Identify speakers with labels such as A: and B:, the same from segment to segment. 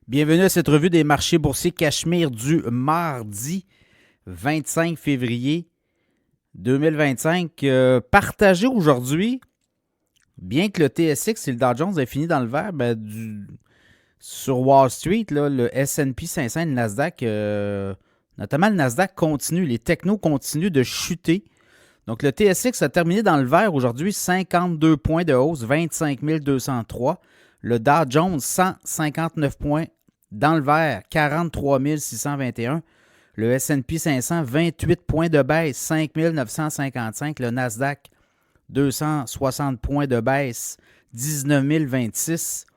A: Bienvenue à cette revue des marchés boursiers Cachemire du mardi 25 février 2025. Partagé aujourd'hui, bien que le TSX et le Dow Jones aient fini dans le vert, sur Wall Street, là, le S&P 500 et le Nasdaq, notamment le Nasdaq continue, les technos continuent de chuter. Donc le TSX a terminé dans le vert aujourd'hui, 52 points de hausse, 25 203. Le Dow Jones, 159 points dans le vert, 43 621. Le S&P 500, 28 points de baisse, 5 955. Le Nasdaq, 260 points de baisse, 19 026.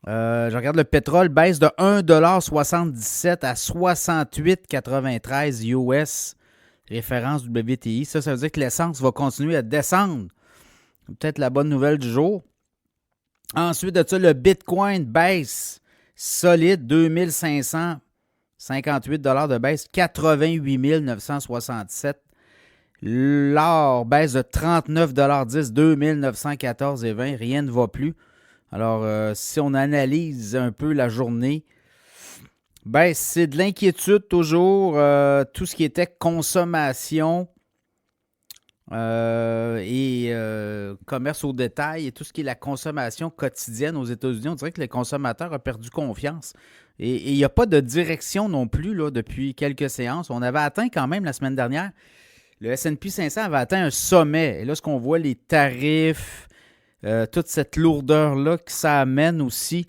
A: Je regarde le pétrole, baisse de 1,77 à 68,93 US, référence WTI. Ça veut dire que l'essence va continuer à descendre. Peut-être la bonne nouvelle du jour. Ensuite de ça, le Bitcoin baisse solide, 2558 $ de baisse, 88 967. L'or baisse de 39,10 $, 2914,20 $. Rien ne va plus. Alors, si on analyse un peu la journée, c'est de l'inquiétude toujours. Tout ce qui était consommation et commerce au détail et tout ce qui est la consommation quotidienne aux États-Unis, on dirait que les consommateurs ont perdu confiance. Et il n'y a pas de direction non plus là, depuis quelques séances. On avait atteint quand même la semaine dernière, le S&P 500 avait atteint un sommet. Et là, ce qu'on voit, les tarifs, toute cette lourdeur-là que ça amène aussi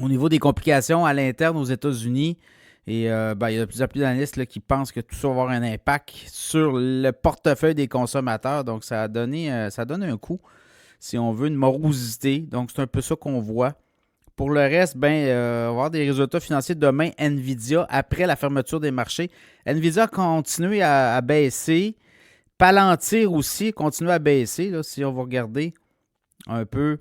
A: au niveau des complications à l'interne aux États-Unis. Et il y a de plus en plus d'analystes là, qui pensent que tout ça va avoir un impact sur le portefeuille des consommateurs. Donc, ça donne un coup, si on veut, une morosité. Donc, c'est un peu ça qu'on voit. Pour le reste, on va avoir des résultats financiers demain. Nvidia, après la fermeture des marchés. Nvidia a continué à baisser. Palantir aussi continue à baisser. Là, si on va regarder un peu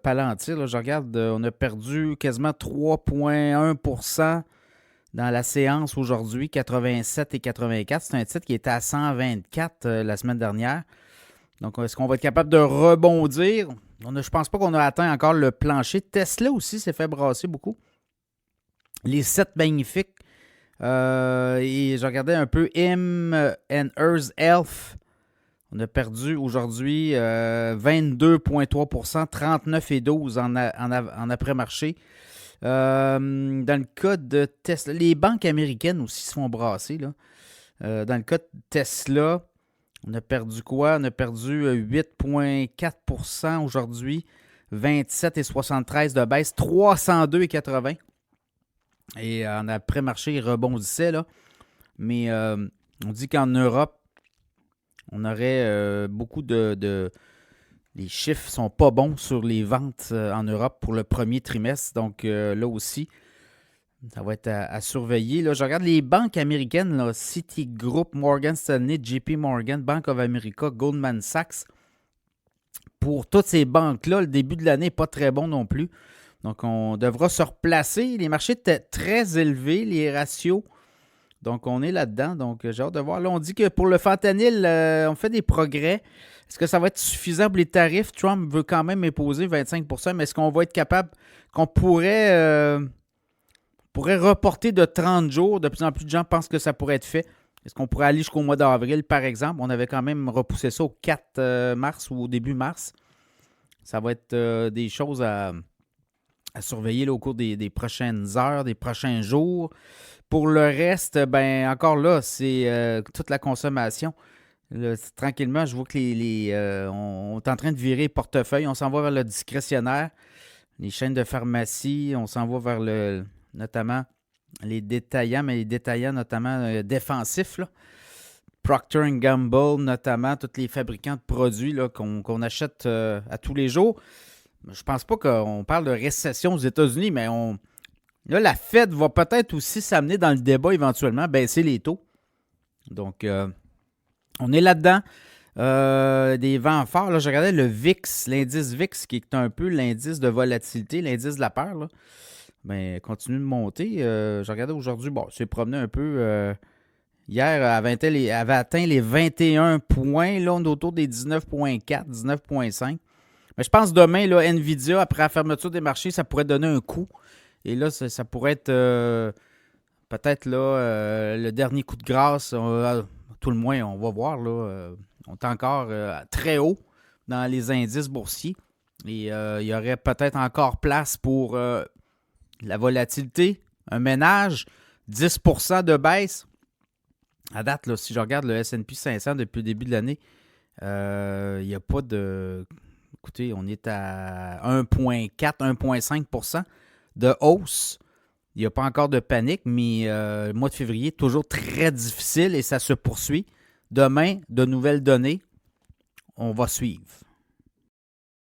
A: Palantir, là, je regarde, on a perdu quasiment 3,1% dans la séance aujourd'hui, 87 et 84. C'est un titre qui était à 124 la semaine dernière. Donc, est-ce qu'on va être capable de rebondir? Je ne pense pas qu'on a atteint encore le plancher. Tesla aussi s'est fait brasser beaucoup. Les 7 magnifiques. Et je regardais un peu Hims & Hers Health. On a perdu aujourd'hui 22,3%, 39,12 en après-marché. Dans le cas de Tesla, les banques américaines aussi se font brasser. Là. Dans le cas de Tesla, on a perdu quoi? On a perdu 8,4% aujourd'hui, 27,73 de baisse, 302,80. Et en après-marché, il rebondissait. Là. Mais on dit qu'en Europe, on aurait beaucoup de... Les chiffres ne sont pas bons sur les ventes en Europe pour le premier trimestre. Donc là aussi, ça va être à surveiller. Là, je regarde les banques américaines, là, Citigroup, Morgan Stanley, JP Morgan, Bank of America, Goldman Sachs. Pour toutes ces banques-là, le début de l'année n'est pas très bon non plus. Donc, on devra se replacer. Les marchés étaient très élevés, les ratios. Donc, on est là-dedans. Donc, j'ai hâte de voir. Là, on dit que pour le fentanyl, on fait des progrès. Est-ce que ça va être suffisant pour les tarifs? Trump veut quand même imposer 25%, mais est-ce qu'on va être capable, qu'on pourrait reporter de 30 jours? De plus en plus de gens pensent que ça pourrait être fait. Est-ce qu'on pourrait aller jusqu'au mois d'avril, par exemple? On avait quand même repoussé ça au 4 mars ou au début mars. Ça va être des choses à surveiller là, au cours des prochaines heures, des prochains jours. Pour le reste, encore là, c'est toute la consommation. Là, tranquillement, je vois que on est en train de virer portefeuille. On s'en va vers le discrétionnaire. Les chaînes de pharmacie, on s'en va vers notamment les détaillants, mais les détaillants notamment défensifs. Là. Procter & Gamble, notamment, tous les fabricants de produits là, qu'on achète à tous les jours. Je pense pas qu'on parle de récession aux États-Unis, mais là, la Fed va peut-être aussi s'amener dans le débat éventuellement, baisser les taux. Donc, on est là-dedans. Des vents forts. Là, je regardais le VIX, l'indice VIX, qui est un peu l'indice de volatilité, l'indice de la peur. Là. Continue de monter. Je regardais aujourd'hui, c'est promené un peu. Hier, avait atteint les 21 points. Là, on est autour des 19,4, 19,5. Mais je pense demain, là, Nvidia, après la fermeture des marchés, ça pourrait donner un coup. Et là, ça pourrait être peut-être là le dernier coup de grâce. Tout le moins, on va voir. Là, on est encore très haut dans les indices boursiers. Et il y aurait peut-être encore place pour la volatilité, un ménage, 10% de baisse. À date, là, si je regarde le S&P 500 depuis le début de l'année, il n'y a pas de... Écoutez, on est à 1,4, 1,5% de hausse. Il n'y a pas encore de panique, mais le mois de février est toujours très difficile et ça se poursuit. Demain, de nouvelles données, on va suivre.